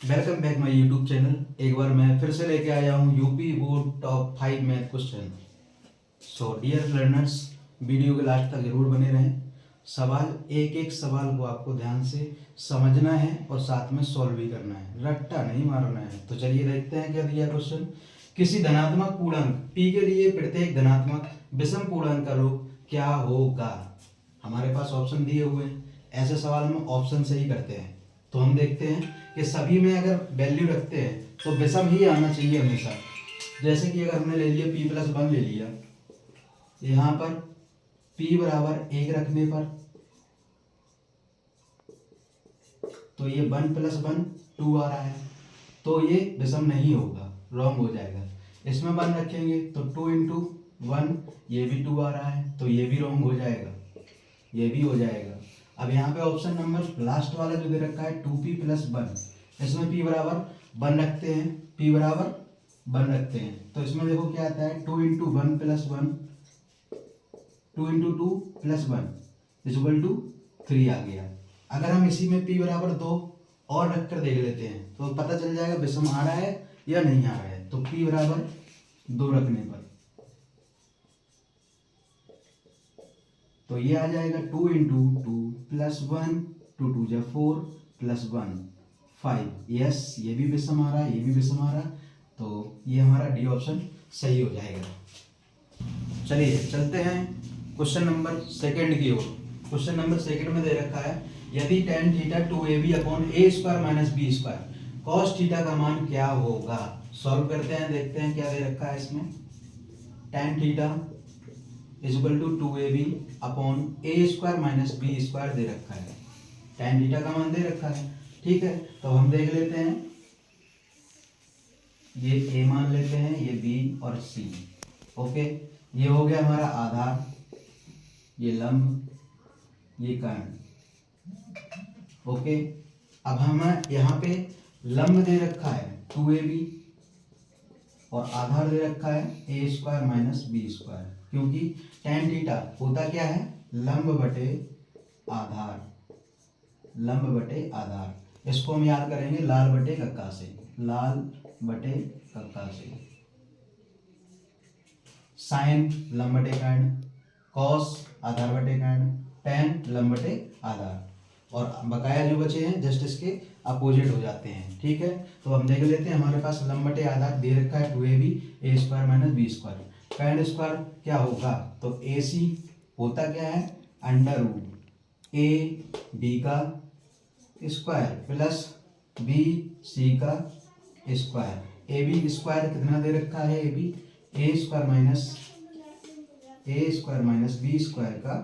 Welcome back my YouTube channel. एक बार मैं फिर से लेके आया हूँ UP board top 5 math question. So dear learners, video के लास्ट तक जरूर बने रहें। सवाल एक एक सवाल को आपको ध्यान से समझना है और साथ में सॉल्व भी करना है, रट्टा नहीं मारना है। तो चलिए देखते हैं क्या दिया क्वेश्चन। किसी धनात्मक पूर्णांक p के लिए प्रत्येक धनात्मक विषम पूर्णांक का रूप क्या होगा। हमारे पास ऑप्शन दिए हुए हैं। ऐसे सवाल हम ऑप्शन से ही करते हैं। तो हम देखते हैं कि सभी में अगर वैल्यू रखते हैं तो विषम ही आना चाहिए हमेशा। जैसे कि अगर हमने ले लिया p+1 ले लिया, यहाँ पर p बराबर 1 रखने पर तो ये 1+1 2 आ रहा है, तो ये विषम नहीं होगा, रॉन्ग हो जाएगा। इसमें 1 रखेंगे तो 2 इंटू 1, ये भी 2 आ रहा है, तो ये भी रॉन्ग हो जाएगा, ये भी हो जाएगा। अब यहाँ पे ऑप्शन नंबर लास्ट वाला जो दे रखा है 2p+1, इसमें p बराबर 1 रखते हैं, p बराबर 1 रखते हैं, तो इसमें देखो क्या आता है 2 इंटू 1+1, 2 इंटू 2+1 इक्वल टू 3 आ गया। अगर हम इसी में p बराबर 2 और रख कर देख लेते हैं तो पता चल जाएगा विषम आ रहा है या नहीं आ रहा है। तो p बराबर 2 रखने पर तो ये आ जाएगा 2 इंटू 2+1, 2 2 जा 4 +1 5। यस, ये भी विषम आ रहा है, ये भी विषम आ रहा है, तो ये हमारा डी ऑप्शन सही हो जाएगा। चलिए चलते हैं क्वेश्चन नंबर सेकंड की ओर। क्वेश्चन नंबर सेकंड में दे रखा है यदि tan theta 2ab upon a square minus B square cos theta का मान क्या होगा। सॉल्व करते हैं, देखते हैं क्या दे रखा है इसमें। tan theta equal to 2ab upon a square minus B square दे रखा है। tan थीटा का मान दे रखा है, ठीक है। तो हम देख लेते हैं, ये a मान लेते हैं, ये b और c। ओके, ये हो गया हमारा आधार, ये लंब, ये कर्ण। ओके, अब हमें यहाँ पे लंब दे रखा है 2ab और आधार दे रखा है a square minus B square, क्योंकि tan थीटा होता क्या है, लंब बटे आधार, लंब बटे आधार। इसको हम याद करेंगे लाल बटे कक्का से, लाल बटे कक्का से। साइन लंब बटे कर्ण, कॉस आधार बटे कर्ण, tan लंब बटे आधार, और बकाया जो बचे हैं जस्ट इसके अपोजिट हो जाते हैं, ठीक है। तो हम देख लेते हैं, हमारे पास लंब बटे आधार दे रखा है 2ab a square minus B square. कर्ण स्क्वायर क्या होगा, तो ac होता क्या है, अंडर रूट a b का स्क्वायर प्लस b c का स्क्वायर। ए बी स्क्वायर कितना दे रखा है, A B a square minus B square का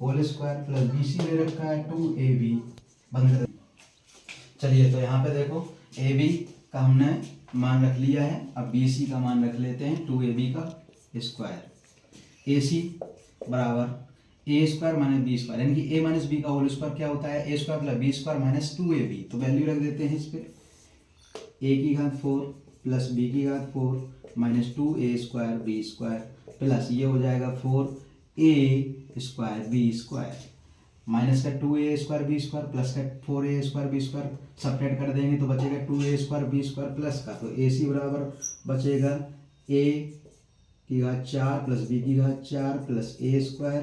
whole square plus B C दे रखा है 2ab। बंद कर। चलिए, तो यहाँ पे देखो ए बी का हमने मान रख लिया है, अब बी सी का मान रख लेते हैं 2ab का स्क्वायर। ए सी बराबर A square minus B square, यानी कि ए माइनस बी का होल स्क्वायर क्या होता है, A square plus B square minus 2ab। तो वैल्यू रख देते हैं इस पर, ए की घात 4 प्लस बी की घात 4 minus 2a square B square plus ये हो जाएगा 4a square B square minus का 2a square B square plus का 4a square B square, subtract कर देंगे तो बचेगा 2a square B square plus का, तो ए सी बराबर बचेगा a की घात 4 प्लस b की घात 4 प्लस a square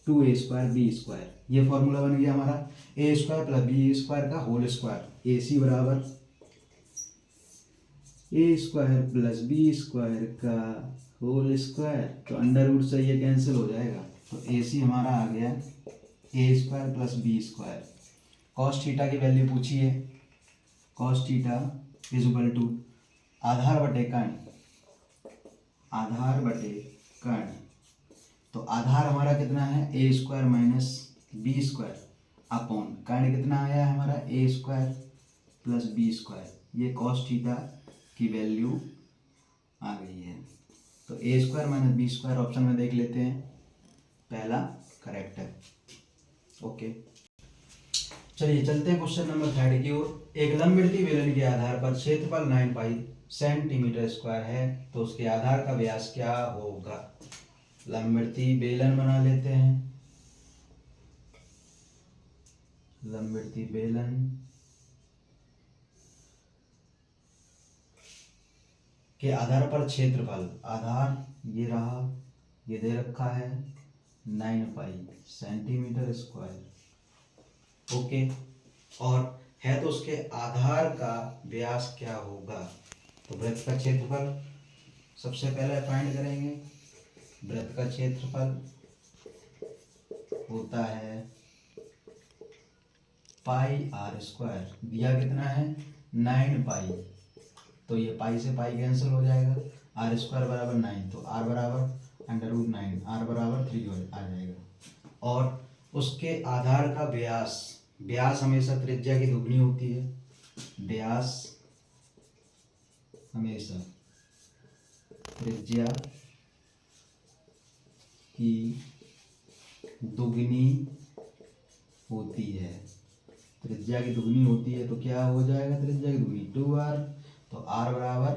2a square B square. ये फॉर्मूला बन गया हमारा a square plus B square का होल स्क्वायर। ए सी बराबर A square plus B square का होल स्क्वायर, तो अंडर रूट से ये कैंसिल हो जाएगा, तो ए सी हमारा आ गया A square plus B square. Cos theta की वैल्यू पूछी है, cos theta is equal to आधार बटे कर्ण, आधार बटे कर्ण। तो आधार हमारा कितना है, A square minus B square upon कर्ण कितना आया है हमारा, A square plus B square. ये कॉस थीटा की वैल्यू आ गई है, तो A square minus B square option में देख लेते हैं, पहला करेक्ट है। ओके, चलिए चलते हैं क्वेश्चन नंबर थर्ड की ओर। एक लंबवृत्तीय बेलन के आधार पर क्षेत्रफल 9 पाई सेंटीमीटर स्क्वायर है, तो उसके आधार का व्यास क्या होगा। लंबवृत्तीय बेलन बना लेते हैं, लंबवृत्तीय बेलन के आधार पर क्षेत्रफल, आधार ये रहा, ये दे रखा है 9 पाई सेंटीमीटर स्क्वायर। ओके, और है तो उसके आधार का व्यास क्या होगा। तो वृत्त का क्षेत्रफल सबसे पहले फाइंड करेंगे। वृत्त का क्षेत्रफल होता है पाई आर स्क्वायर, दिया कितना है 9 पाई, तो ये पाई से पाई कैंसिल हो जाएगा, आर स्क्वायर बराबर 9, तो आर बराबर √9, आर बराबर 3 आ जाएगा। और उसके आधार का व्यास, व्यास हमेशा त्रिज्या की दुगनी होती है, व्यास हमेशा त्रिज्या की दुगनी होती है, त्रिज्या की दुगनी होती है, तो क्या हो जाएगा त्रिज्या की दुगनी 2r, तो r बराबर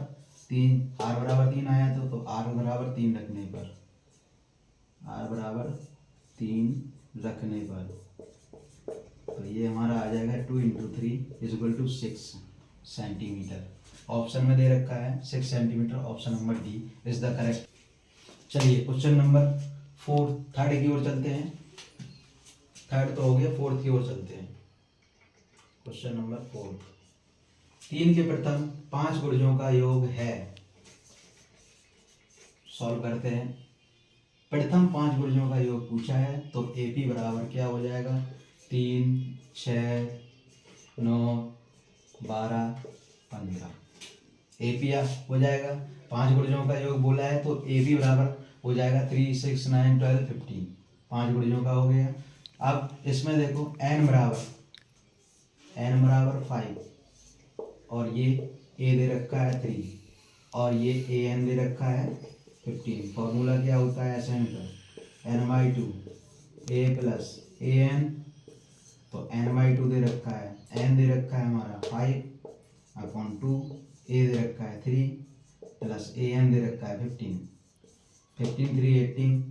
3, r बराबर 3 आया तो r बराबर 3 रखने पर, r बराबर 3 रखने पर, तो ये हमारा आ जाएगा 2 × 3 = 6 सेंटीमीटर। ऑप्शन में दे रखा है 6 centimetre, option number D is the correct. चलिए क्वेश्चन नंबर 4, थर्ड की ओर चलते हैं। थर्ड तो हो गया, फोर्थ की ओर चलते हैं। क्वेश्चन नंबर 4, 3 के प्रथम 5 गुणजों का योग है। सॉल्व करते हैं। प्रथम 5 गुणजों का योग पूछा है, तो AP बराबर क्या हो जाएगा 3, 6, 9, 12, 15। AP हो जाएगा, 5 गुणजों का योग बोला है तो AB बराबर हो जाएगा 3, 6, 9, 12, 15, 5 गुणजों का हो गया। अब इसमें देखो n बराबर 5, और ये A दे रखा है 3, और ये AN दे रखा है 15। फॉर्मूला क्या होता है SN का, n/2 A प्लस AN, तो n/2 दे रखा है, n दे रखा है हमारा 5/2, A दे रखा है 3 प्लस AN दे रखा है 15, 15 3 18,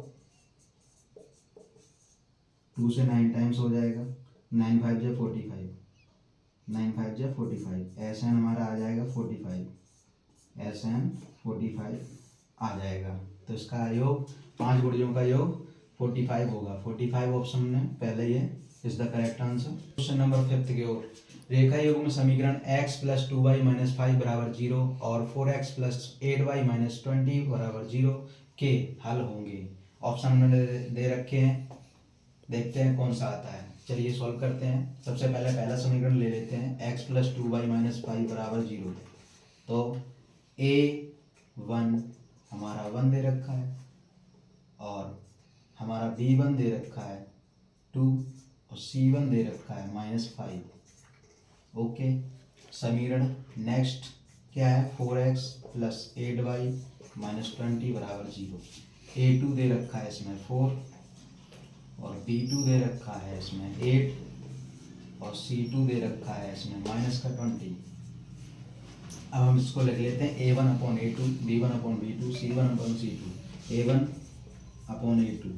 2 से 9 टाइम्स हो जाएगा, 9 5 जा 45, 9 5 जा 45, SN हमारा आ जाएगा 45, SN 45 आ जाएगा। तो इसका योग 5 गुणजों का योग 45 होगा, 45 ऑप्शन में पहले ये is the correct answer. Question number 5 की ओर, रेखा योग में समीकरण x + 2y - 5 = 0 और 4x + 8y - 20 = 0 के हल होंगे। ऑप्शन में दे रखे हैं, देखते हैं कौन सा आता है। चलिए सॉल्व करते हैं। सबसे पहले पहला समीकरण ले लेते हैं, x + 2y - 5 = 0, तो A1 हमारा 1 दे रखा है, और हमारा B1 दे रखा है 2, और C1 दे रखा है -5। ओके, समीकरण नेक्स्ट क्या है, 4x + 8y - 20 = 0। A2 दे रखा है इसमें 4, और B2 दे रखा है इसमें 8, और C2 दे रखा है इसमें -20। अब हम इसको लिख लेते हैं A1/A2, B1/B2, C1/C2, A1/A2,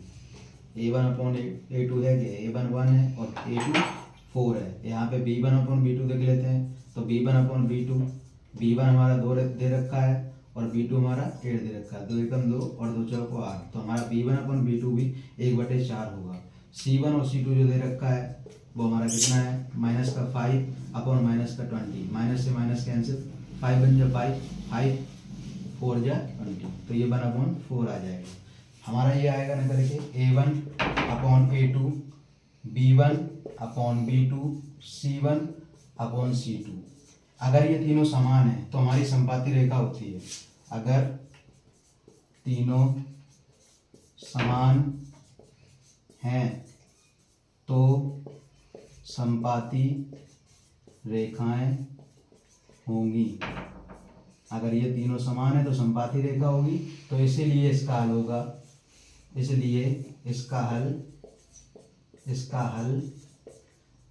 A1/A2 है कि A1 1 है और A2 4 है। यहाँ पे B1/B2 देख लेते हैं, तो B1/B2, B1 हमारा 2 दे रखा है और B2 हमारा 8 दे रखा है, 2 एकम 2 और 2 चौको 8, तो हमारा B1/B2 भी 1/4 होगा। C1 और C2 जो दे रखा है वो हमारा कितना है -5/-20, माइनस से माइनस कैंसिल, 5 बन जा 5, 5 4 जा 20, तो ये 1/4 आ जाएगा। हमारा ये आएगा ना करके A1/A2, B1/B2, C1/C2। अगर ये तीनों समान है तो हमारी संपाती रेखा होती है। अगर तीनों समान हैं तो संपाती रेखाएं होंगी। अगर ये तीनों समान है तो संपाती रेखा होगी, तो इसीलिए इसका हल होगा, इसलिए इसका हल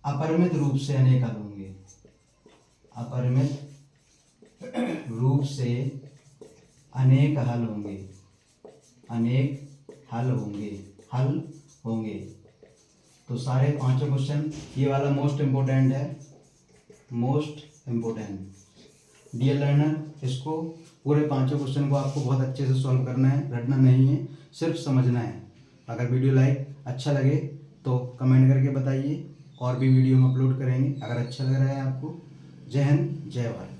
अपरिमित रूप से अनेक हल होंगे, अपरिमित रूप से अनेक हल होंगे। तो सारे पांचों क्वेश्चन, ये वाला मोस्ट इम्पोर्टेंट है, मोस्ट इम्पोर्टेंट डियर लर्नर, इसको पूरे 5 क्वेश्चन को आपको बहुत अच्छे से सॉल्व करना है, रटना नहीं है, सिर्फ समझना है। अगर वीडियो अच्छा लगे तो कमेंट करके बताइए, और भी वीडियो हम अपलोड करेंगे अगर अच्छा लग रहा है आपको। जय हिंद, जय भारत।